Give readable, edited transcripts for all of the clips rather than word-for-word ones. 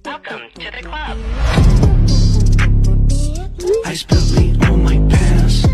Welcome to the club. I spilled me on my pants.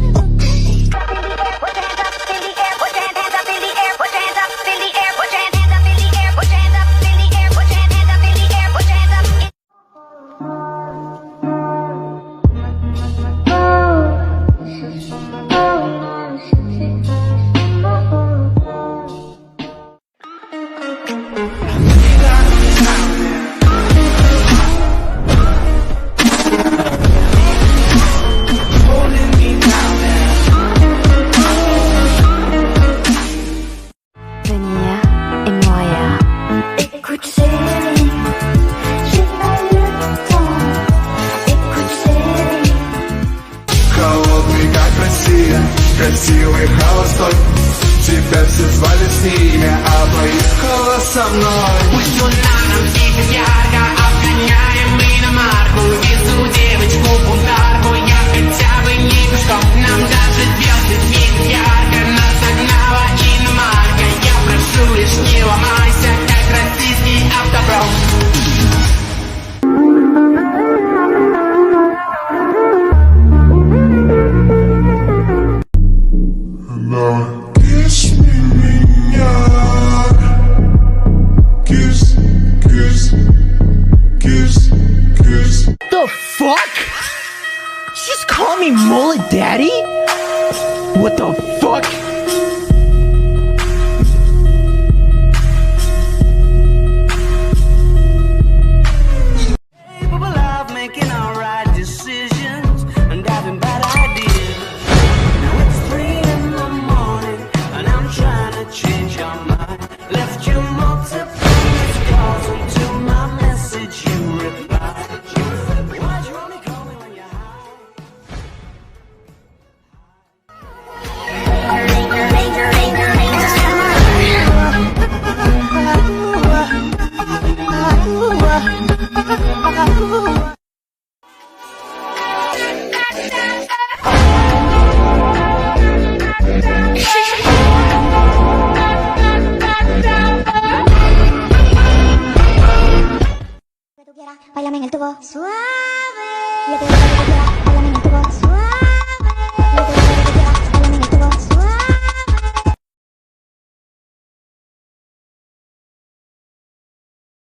Красивый холостой. Тебя все звали с ними, а поехала со мной. Пусть луна нам светит ярко, обгоняем мы на марку. Везу девочку бунтарку, я хотя бы не пешком. Нам даже звезды светят ярко, нас догнала иномарка. Я прошу лишь не ломайся, как российский автопром. The fuck? She just call me mullet daddy? What the fuck? Capable of making alright decisions and having bad ideas. Now it's 3 in the morning and I'm trying to change your mind. Left you multiple missed calls until my message you replied. Why'd you only call me when you're high? Báilame en el tubo,